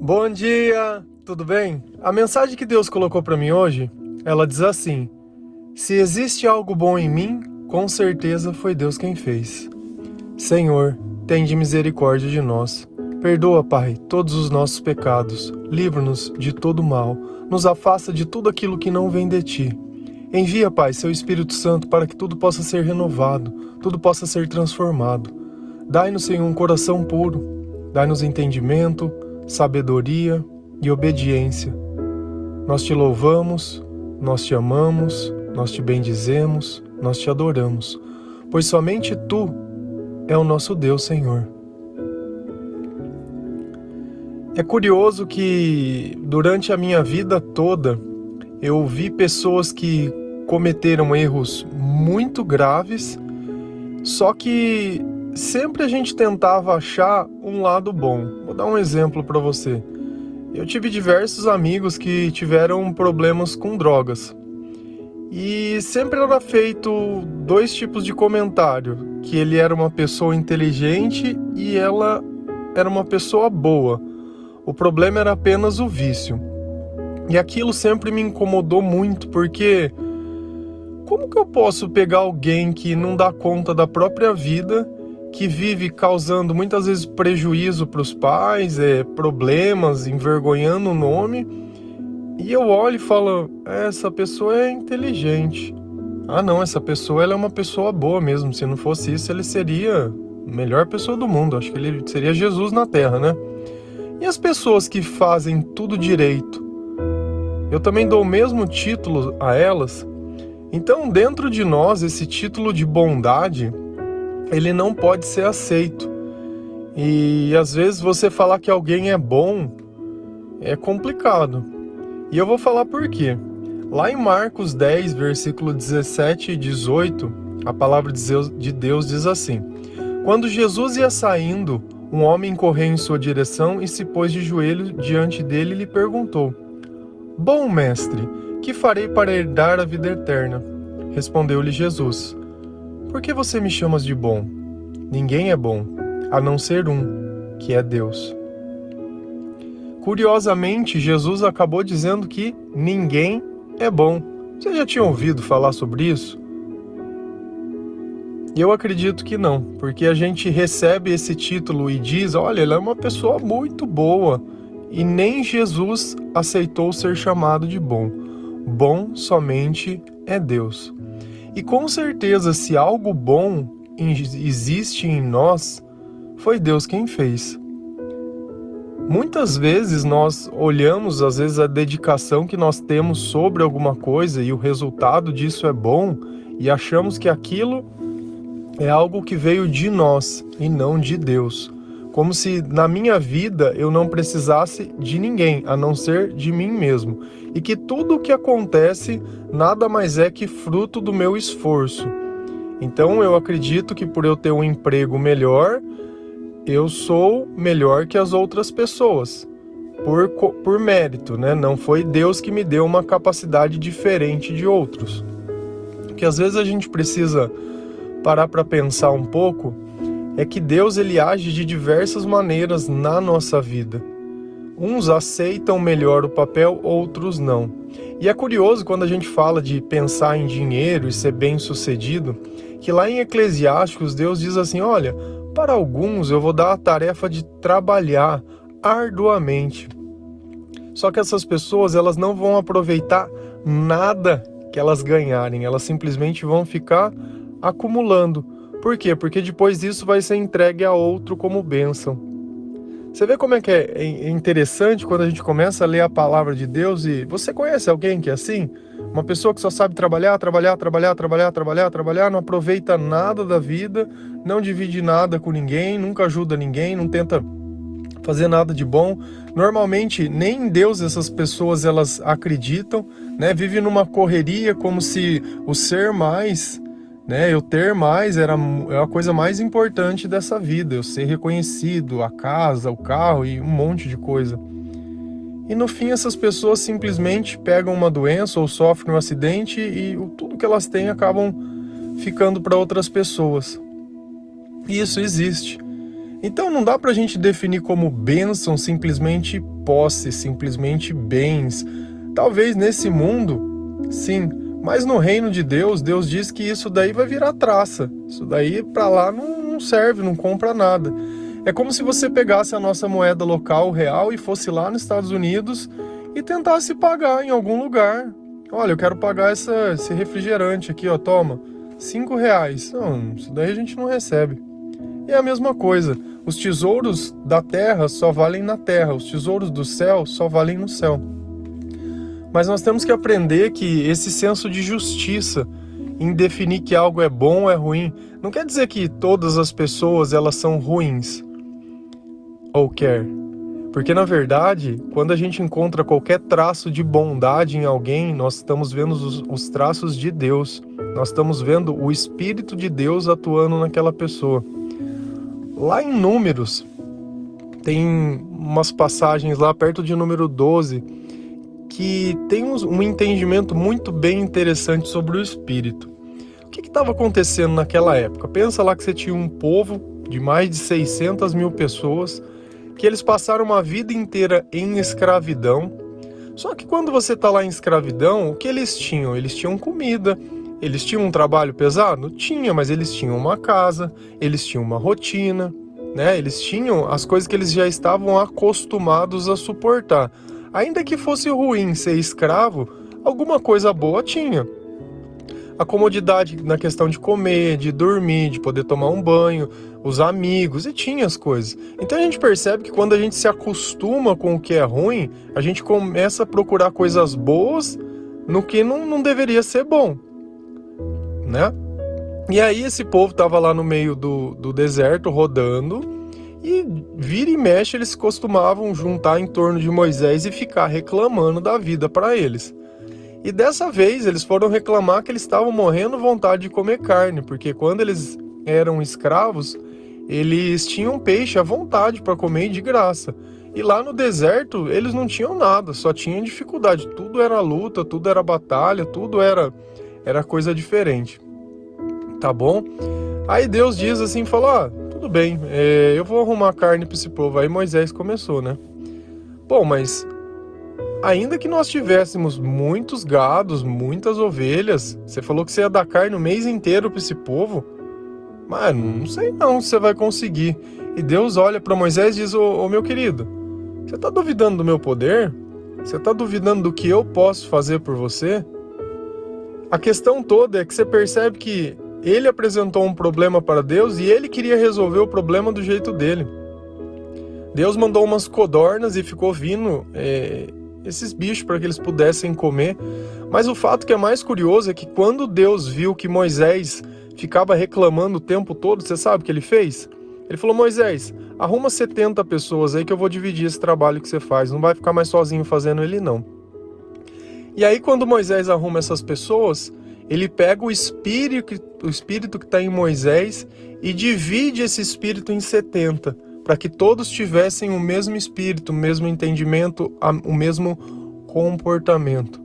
Bom dia, tudo bem? A mensagem que Deus colocou para mim hoje, ela diz assim: se existe algo bom em mim, com certeza foi Deus quem fez. Senhor, tende misericórdia de nós. Perdoa, Pai, todos os nossos pecados. Livra-nos de todo mal. Nos afasta de tudo aquilo que não vem de Ti. Envia, Pai, Seu Espírito Santo para que tudo possa ser renovado, tudo possa ser transformado. Dai-nos, Senhor, um coração puro. Dai-nos entendimento, sabedoria e obediência. Nós Te louvamos, nós Te amamos, nós Te bendizemos, nós Te adoramos, pois somente Tu é o nosso Deus, Senhor. É curioso que durante a minha vida toda eu vi pessoas que cometeram erros muito graves, só que sempre a gente tentava achar um lado bom. Vou dar um exemplo para você. Eu tive diversos amigos que tiveram problemas com drogas. E sempre era feito dois tipos de comentário, que ele era uma pessoa inteligente e ela era uma pessoa boa. O problema era apenas o vício. E aquilo sempre me incomodou muito, porque como que eu posso pegar alguém que não dá conta da própria vida, que vive causando muitas vezes prejuízo para os pais, problemas, envergonhando o nome, e eu olho e falo, essa pessoa é inteligente. Ah não, essa pessoa ela é uma pessoa boa mesmo, se não fosse isso ele seria a melhor pessoa do mundo, acho que ele seria Jesus na Terra, né? E as pessoas que fazem tudo direito, eu também dou o mesmo título a elas. Então dentro de nós esse título de bondade, ele não pode ser aceito. E às vezes você falar que alguém é bom é complicado. E eu vou falar por quê. Lá em Marcos 10, versículo 17 e 18, a palavra de Deus diz assim: quando Jesus ia saindo, um homem correu em sua direção e se pôs de joelho diante dele e lhe perguntou: bom mestre, que farei para herdar a vida eterna? Respondeu-lhe Jesus: por que você me chamas de bom? Ninguém é bom, a não ser um, que é Deus. Curiosamente, Jesus acabou dizendo que ninguém é bom. Você já tinha ouvido falar sobre isso? Eu acredito que não, porque a gente recebe esse título e diz, olha, ele é uma pessoa muito boa, e nem Jesus aceitou ser chamado de bom. Bom somente é Deus. E com certeza, se algo bom existe em nós, foi Deus quem fez. Muitas vezes nós olhamos, às vezes, a dedicação que nós temos sobre alguma coisa e o resultado disso é bom e achamos que aquilo é algo que veio de nós e não de Deus. Como se na minha vida eu não precisasse de ninguém, a não ser de mim mesmo. E que tudo o que acontece nada mais é que fruto do meu esforço. Então eu acredito que por eu ter um emprego melhor, eu sou melhor que as outras pessoas. Por mérito, né? Não foi Deus que me deu uma capacidade diferente de outros. Porque às vezes a gente precisa parar para pensar um pouco, é que Deus ele age de diversas maneiras na nossa vida. Uns aceitam melhor o papel, outros não. E é curioso quando a gente fala de pensar em dinheiro e ser bem-sucedido, que lá em Eclesiásticos Deus diz assim, olha, para alguns eu vou dar a tarefa de trabalhar arduamente. Só que essas pessoas elas não vão aproveitar nada que elas ganharem, elas simplesmente vão ficar acumulando. Por quê? Porque depois disso vai ser entregue a outro como bênção. Você vê como é que é interessante quando a gente começa a ler a palavra de Deus e você conhece alguém que é assim? Uma pessoa que só sabe trabalhar, não aproveita nada da vida, não divide nada com ninguém, nunca ajuda ninguém, não tenta fazer nada de bom. Normalmente nem em Deus essas pessoas elas acreditam, né? Vivem numa correria como se o ser mais, né, eu ter mais é a coisa mais importante dessa vida, eu ser reconhecido, a casa, o carro e um monte de coisa. E no fim essas pessoas simplesmente pegam uma doença ou sofrem um acidente e tudo que elas têm acabam ficando para outras pessoas. E isso existe. Então não dá para a gente definir como bênção simplesmente posse, simplesmente bens. Talvez nesse mundo, sim, mas no reino de Deus, Deus diz que isso daí vai virar traça. Isso daí para lá não serve, não compra nada. É como se você pegasse a nossa moeda local, real, e fosse lá nos Estados Unidos e tentasse pagar em algum lugar. Olha, eu quero pagar esse refrigerante aqui, ó, toma, R$5. Não, isso daí a gente não recebe. E é a mesma coisa, os tesouros da terra só valem na terra, os tesouros do céu só valem no céu. Mas nós temos que aprender que esse senso de justiça em definir que algo é bom ou é ruim, não quer dizer que todas as pessoas elas são ruins ou quer. Porque na verdade, quando a gente encontra qualquer traço de bondade em alguém, nós estamos vendo os traços de Deus. Nós estamos vendo o Espírito de Deus atuando naquela pessoa. Lá em Números, tem umas passagens lá perto de número 12, que tem um entendimento muito bem interessante sobre o Espírito. O que estava acontecendo naquela época? Pensa lá que você tinha um povo de mais de 600 mil pessoas, que eles passaram uma vida inteira em escravidão. Só que quando você está lá em escravidão, o que eles tinham? Eles tinham comida. Eles tinham um trabalho pesado? Tinha, mas eles tinham uma casa, eles tinham uma rotina, né? Eles tinham as coisas que eles já estavam acostumados a suportar. Ainda que fosse ruim ser escravo, alguma coisa boa tinha. A comodidade na questão de comer, de dormir, de poder tomar um banho, os amigos, e tinha as coisas. Então a gente percebe que quando a gente se acostuma com o que é ruim, a gente começa a procurar coisas boas no que não deveria ser bom, né? E aí esse povo estava lá no meio do deserto, rodando, e vira e mexe eles costumavam juntar em torno de Moisés e ficar reclamando da vida para eles. E dessa vez eles foram reclamar que eles estavam morrendo vontade de comer carne, porque quando eles eram escravos, eles tinham peixe à vontade para comer de graça. E lá no deserto eles não tinham nada, só tinham dificuldade. Tudo era luta, tudo era batalha, tudo era coisa diferente. Tá bom? Aí Deus diz assim, falou, tudo bem, eu vou arrumar carne para esse povo. Aí Moisés começou, né? Bom, mas ainda que nós tivéssemos muitos gados, muitas ovelhas, você falou que você ia dar carne o mês inteiro para esse povo, mas não sei não se você vai conseguir. E Deus olha para Moisés e diz, ô meu querido, você está duvidando do meu poder? Você está duvidando do que eu posso fazer por você? A questão toda é que você percebe que ele apresentou um problema para Deus e ele queria resolver o problema do jeito dele. Deus mandou umas codornas e ficou vindo esses bichos para que eles pudessem comer. Mas o fato que é mais curioso é que quando Deus viu que Moisés ficava reclamando o tempo todo, você sabe o que ele fez? Ele falou, Moisés, arruma 70 pessoas aí que eu vou dividir esse trabalho que você faz. Não vai ficar mais sozinho fazendo ele não. E aí quando Moisés arruma essas pessoas, ele pega o espírito que está em Moisés e divide esse espírito em 70, para que todos tivessem o mesmo espírito, o mesmo entendimento, o mesmo comportamento.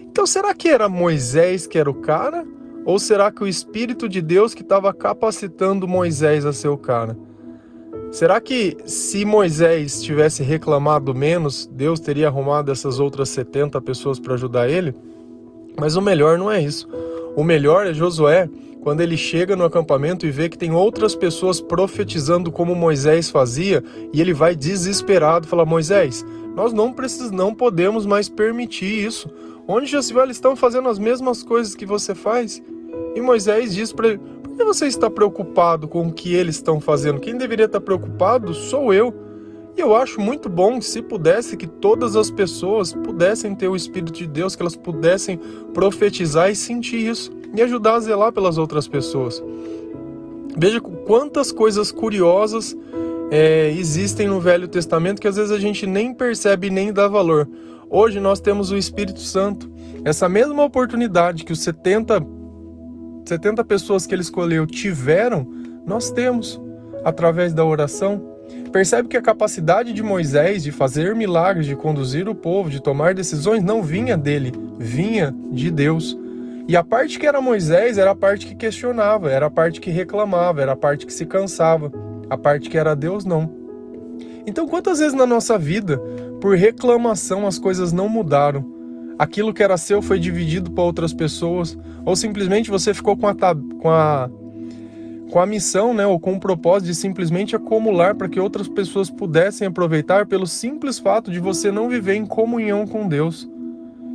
Então será que era Moisés que era o cara? Ou será que o Espírito de Deus que estava capacitando Moisés a ser o cara? Será que se Moisés tivesse reclamado menos, Deus teria arrumado essas outras 70 pessoas para ajudar ele? Mas o melhor não é isso. O melhor é Josué, quando ele chega no acampamento e vê que tem outras pessoas profetizando como Moisés fazia, e ele vai desesperado e fala, Moisés, nós não podemos mais permitir isso. Onde já se viu, eles estão fazendo as mesmas coisas que você faz. E Moisés diz para ele, por que você está preocupado com o que eles estão fazendo? Quem deveria estar preocupado sou eu. E eu acho muito bom, se pudesse, que todas as pessoas pudessem ter o Espírito de Deus, que elas pudessem profetizar e sentir isso, e ajudar a zelar pelas outras pessoas. Veja quantas coisas curiosas existem no Velho Testamento, que às vezes a gente nem percebe nem dá valor. Hoje nós temos o Espírito Santo, essa mesma oportunidade que os 70 pessoas que ele escolheu tiveram, nós temos, através da oração. Percebe que a capacidade de Moisés de fazer milagres, de conduzir o povo, de tomar decisões, não vinha dele, vinha de Deus. E a parte que era Moisés era a parte que questionava, era a parte que reclamava, era a parte que se cansava. A parte que era Deus, não. Então, quantas vezes na nossa vida, por reclamação, as coisas não mudaram? Aquilo que era seu foi dividido para outras pessoas, ou simplesmente você ficou com a missão, né, ou com o propósito de simplesmente acumular para que outras pessoas pudessem aproveitar pelo simples fato de você não viver em comunhão com Deus.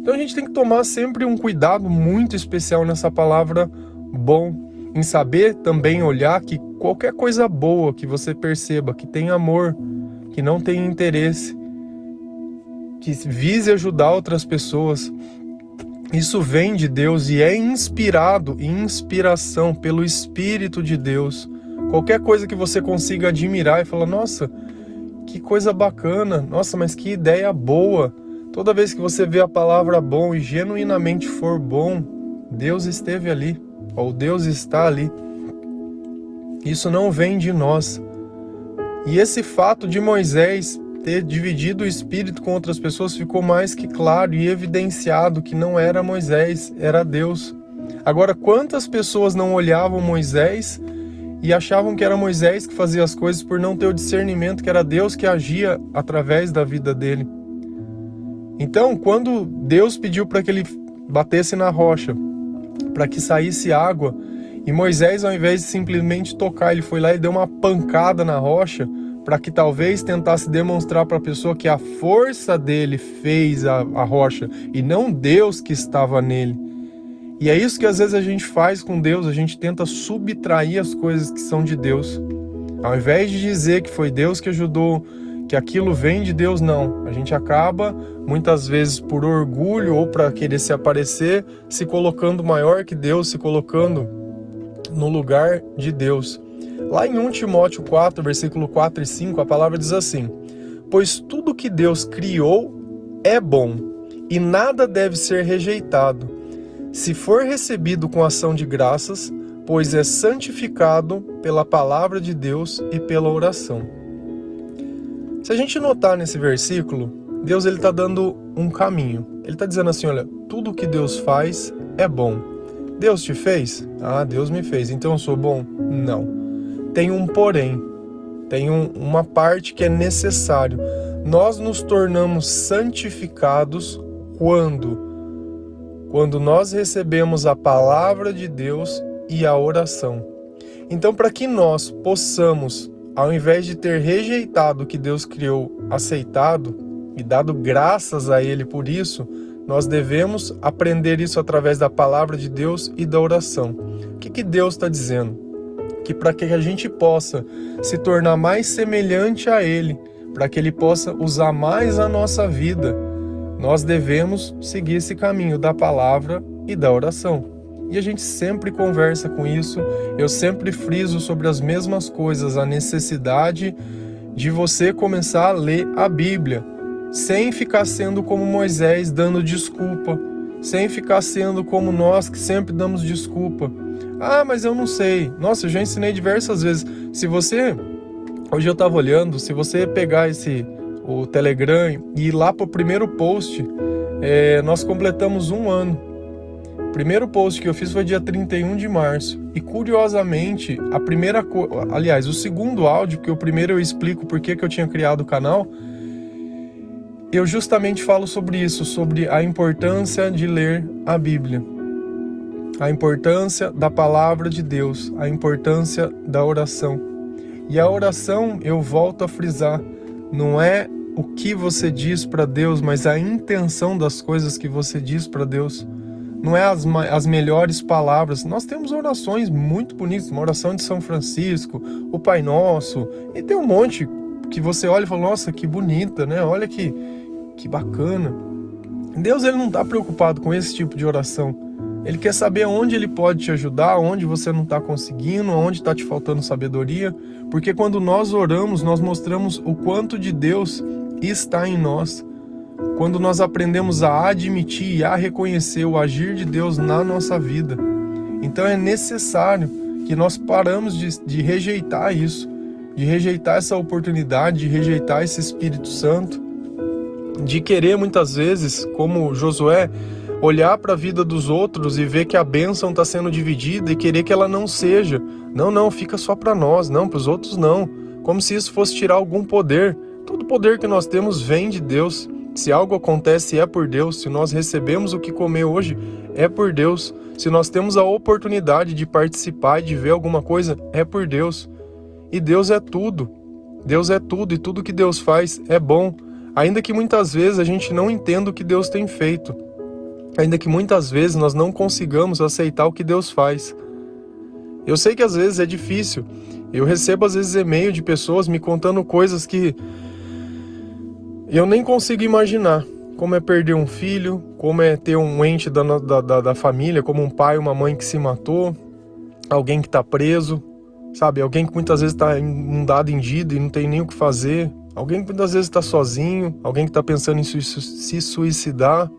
Então a gente tem que tomar sempre um cuidado muito especial nessa palavra bom, em saber também olhar que qualquer coisa boa que você perceba, que tem amor, que não tem interesse, que vise ajudar outras pessoas, isso vem de Deus e é inspirado, inspiração pelo Espírito de Deus. Qualquer coisa que você consiga admirar e falar, nossa, que coisa bacana, nossa, mas que ideia boa. Toda vez que você vê a palavra bom e genuinamente for bom, Deus esteve ali, ou Deus está ali. Isso não vem de nós. E esse fato de Moisés ter dividido o Espírito com outras pessoas ficou mais que claro e evidenciado que não era Moisés, era Deus. Agora, quantas pessoas não olhavam Moisés e achavam que era Moisés que fazia as coisas por não ter o discernimento que era Deus que agia através da vida dele? Então, quando Deus pediu para que ele batesse na rocha, para que saísse água, e Moisés, ao invés de simplesmente tocar, ele foi lá e deu uma pancada na rocha, para que talvez tentasse demonstrar para a pessoa que a força dele fez a rocha, e não Deus que estava nele. E é isso que às vezes a gente faz com Deus, a gente tenta subtrair as coisas que são de Deus. Ao invés de dizer que foi Deus que ajudou, que aquilo vem de Deus, não. A gente acaba, muitas vezes por orgulho ou para querer se aparecer, se colocando maior que Deus, se colocando no lugar de Deus. Lá em 1 Timóteo 4, versículo 4 e 5, a palavra diz assim: pois tudo que Deus criou é bom, e nada deve ser rejeitado, se for recebido com ação de graças, pois é santificado pela palavra de Deus e pela oração. Se a gente notar nesse versículo, Deus está dando um caminho. Ele está dizendo assim, olha, tudo que Deus faz é bom. Deus te fez? Ah, Deus me fez, então eu sou bom? Não. Tem um porém, tem uma parte que é necessário. Nós nos tornamos santificados quando nós recebemos a palavra de Deus e a oração. Então, para que nós possamos, ao invés de ter rejeitado o que Deus criou, aceitado e dado graças a Ele por isso, nós devemos aprender isso através da palavra de Deus e da oração. O que Deus está dizendo? Que para que a gente possa se tornar mais semelhante a Ele, para que Ele possa usar mais a nossa vida, nós devemos seguir esse caminho da palavra e da oração. E a gente sempre conversa com isso, eu sempre friso sobre as mesmas coisas, a necessidade de você começar a ler a Bíblia, sem ficar sendo como Moisés, dando desculpa, sem ficar sendo como nós, que sempre damos desculpa. Ah, mas eu não sei. Nossa, eu já ensinei diversas vezes. Hoje eu estava olhando, se você pegar o Telegram e ir lá para o primeiro post, nós completamos 1 ano. O primeiro post que eu fiz foi dia 31 de março. E curiosamente, o segundo áudio, porque o primeiro eu explico por que eu tinha criado o canal, eu justamente falo sobre isso, sobre a importância de ler a Bíblia. A importância da palavra de Deus, a importância da oração. E a oração, eu volto a frisar, não é o que você diz para Deus, mas a intenção das coisas que você diz para Deus. Não é as melhores palavras. Nós temos orações muito bonitas, uma oração de São Francisco, o Pai Nosso, e tem um monte que você olha e fala, nossa, que bonita, né? Olha que bacana. Deus, ele não está preocupado com esse tipo de oração. Ele quer saber onde Ele pode te ajudar, onde você não está conseguindo, onde está te faltando sabedoria. Porque quando nós oramos, nós mostramos o quanto de Deus está em nós. Quando nós aprendemos a admitir e a reconhecer o agir de Deus na nossa vida. Então é necessário que nós paramos de rejeitar isso, de rejeitar essa oportunidade, de rejeitar esse Espírito Santo, de querer muitas vezes, como Josué, olhar para a vida dos outros e ver que a bênção está sendo dividida e querer que ela não seja. Não, fica só para nós, não, para os outros não. como se isso fosse tirar algum poder. Todo poder que nós temos vem de Deus. Se algo acontece, é por Deus. Se nós recebemos o que comer hoje, é por Deus. Se nós temos a oportunidade de participar e de ver alguma coisa, é por Deus. E Deus é tudo. Deus é tudo, e tudo que Deus faz é bom. Ainda que muitas vezes a gente não entenda o que Deus tem feito. Ainda que muitas vezes nós não consigamos aceitar o que Deus faz. Eu sei que às vezes é difícil. Eu recebo às vezes e-mail de pessoas me contando coisas que eu nem consigo imaginar. Como é perder um filho, como é ter um ente da família, como um pai, uma mãe que se matou, alguém que está preso, sabe? Alguém que muitas vezes está inundado em dívida e não tem nem o que fazer. Alguém que muitas vezes está sozinho, alguém que está pensando em se suicidar.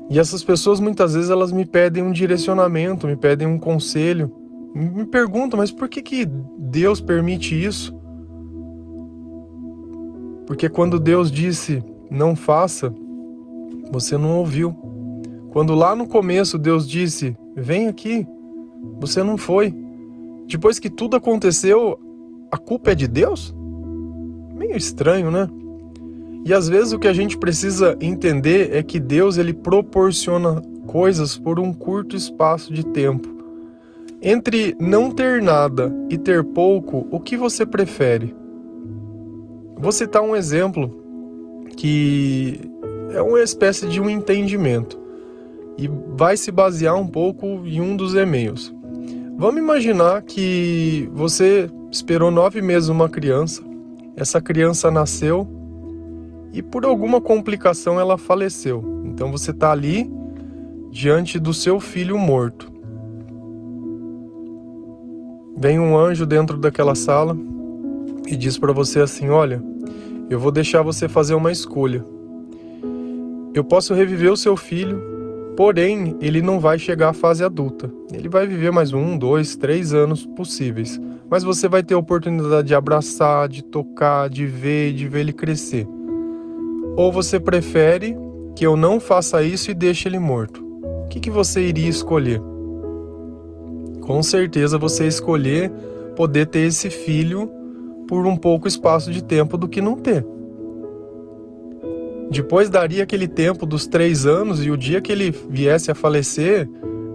E essas pessoas muitas vezes elas me pedem um direcionamento, me pedem um conselho. Me perguntam, mas por que Deus permite isso? Porque quando Deus disse, não faça, você não ouviu. Quando lá no começo Deus disse, vem aqui, você não foi. Depois que tudo aconteceu, a culpa é de Deus? Meio estranho, né? E às vezes o que a gente precisa entender é que Deus ele proporciona coisas por um curto espaço de tempo. Entre não ter nada e ter pouco, o que você prefere? Vou citar um exemplo que é uma espécie de um entendimento e vai se basear um pouco em um dos e-mails. Vamos imaginar que você esperou 9 meses uma criança, essa criança nasceu e por alguma complicação ela faleceu. Então você está ali diante do seu filho morto. Vem um anjo dentro daquela sala e diz para você assim, olha, eu vou deixar você fazer uma escolha. Eu posso reviver o seu filho, porém ele não vai chegar à fase adulta. Ele vai viver mais 1, 2, 3 anos possíveis. Mas você vai ter a oportunidade de abraçar, de tocar, de ver ele crescer. Ou você prefere que eu não faça isso e deixe ele morto? O que você iria escolher? Com certeza você ia escolher poder ter esse filho por um pouco espaço de tempo do que não ter. Depois daria aquele tempo dos 3 anos e o dia que ele viesse a falecer,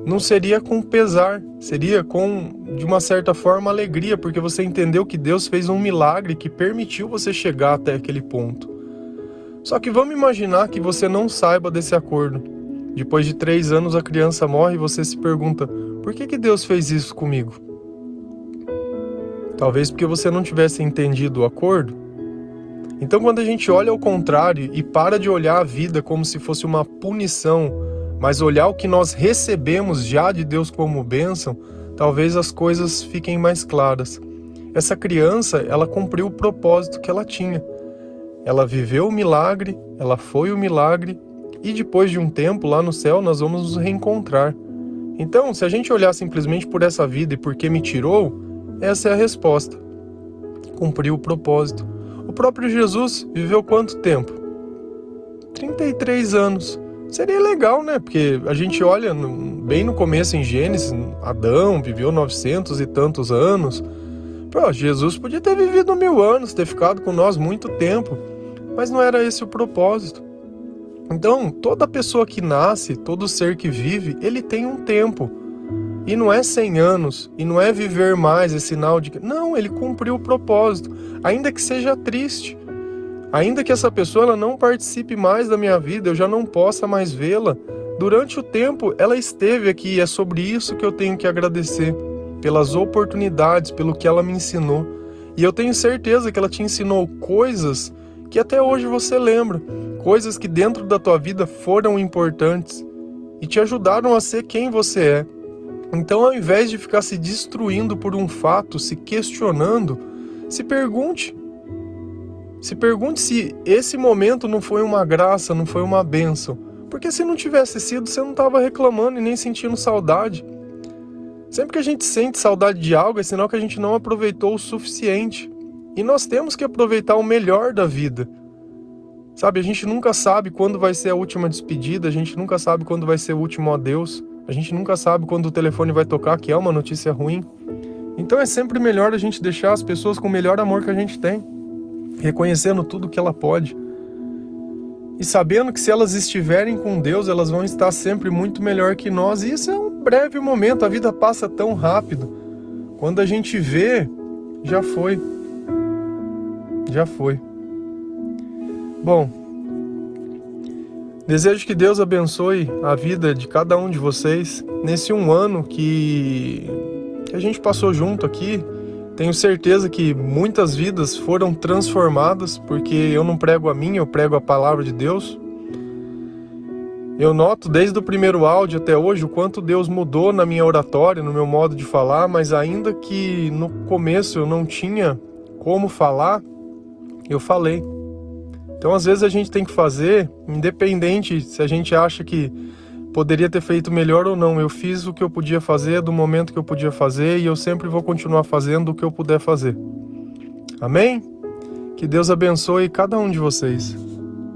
não seria com pesar, seria com, de uma certa forma, alegria, porque você entendeu que Deus fez um milagre que permitiu você chegar até aquele ponto. Só que vamos imaginar que você não saiba desse acordo. Depois de 3 anos a criança morre e você se pergunta, por que Deus fez isso comigo? Talvez porque você não tivesse entendido o acordo. Então quando a gente olha ao contrário e para de olhar a vida como se fosse uma punição, mas olhar o que nós recebemos já de Deus como bênção, talvez as coisas fiquem mais claras. Essa criança, ela cumpriu o propósito que ela tinha. Ela viveu o milagre, ela foi o milagre, e depois de um tempo lá no céu nós vamos nos reencontrar. Então, se a gente olhar simplesmente por essa vida e por que me tirou, essa é a resposta. Cumpriu o propósito. O próprio Jesus viveu quanto tempo? 33 anos. Seria legal, né? Porque a gente olha bem no começo em Gênesis, Adão viveu 900 e tantos anos. Pô, Jesus podia ter vivido 1000 anos, ter ficado com nós muito tempo. Mas não era esse o propósito. Então, toda pessoa que nasce, todo ser que vive, ele tem um tempo. E não é 100 anos, e não é viver mais, é sinal de que... Não, ele cumpriu o propósito, ainda que seja triste. Ainda que essa pessoa ela não participe mais da minha vida, eu já não possa mais vê-la. Durante o tempo, ela esteve aqui, e é sobre isso que eu tenho que agradecer. Pelas oportunidades, pelo que ela me ensinou. E eu tenho certeza que ela te ensinou coisas que até hoje você lembra. Coisas que dentro da tua vida foram importantes e te ajudaram a ser quem você é. Então, ao invés de ficar se destruindo por um fato, se questionando, se pergunte. Se pergunte se esse momento não foi uma graça, não foi uma bênção. Porque se não tivesse sido, você não estava reclamando e nem sentindo saudade. Sempre que a gente sente saudade de algo, é sinal que a gente não aproveitou o suficiente. E nós temos que aproveitar o melhor da vida. Sabe, a gente nunca sabe quando vai ser a última despedida, a gente nunca sabe quando vai ser o último adeus, a gente nunca sabe quando o telefone vai tocar, que é uma notícia ruim. Então é sempre melhor a gente deixar as pessoas com o melhor amor que a gente tem, reconhecendo tudo que ela pode. E sabendo que se elas estiverem com Deus, elas vão estar sempre muito melhor que nós. E isso é um breve momento, a vida passa tão rápido. Quando a gente vê, já foi. Já foi. Bom, desejo que Deus abençoe a vida de cada um de vocês nesse um ano que a gente passou junto aqui. Tenho certeza que muitas vidas foram transformadas, porque eu não prego a minha, eu prego a palavra de Deus. Eu noto desde o primeiro áudio até hoje o quanto Deus mudou na minha oratória, no meu modo de falar, mas ainda que no começo eu não tinha como falar, eu falei. Então às vezes a gente tem que fazer, independente se a gente acha que poderia ter feito melhor ou não. Eu fiz o que eu podia fazer, do momento que eu podia fazer, e eu sempre vou continuar fazendo o que eu puder fazer. Amém? Que Deus abençoe cada um de vocês.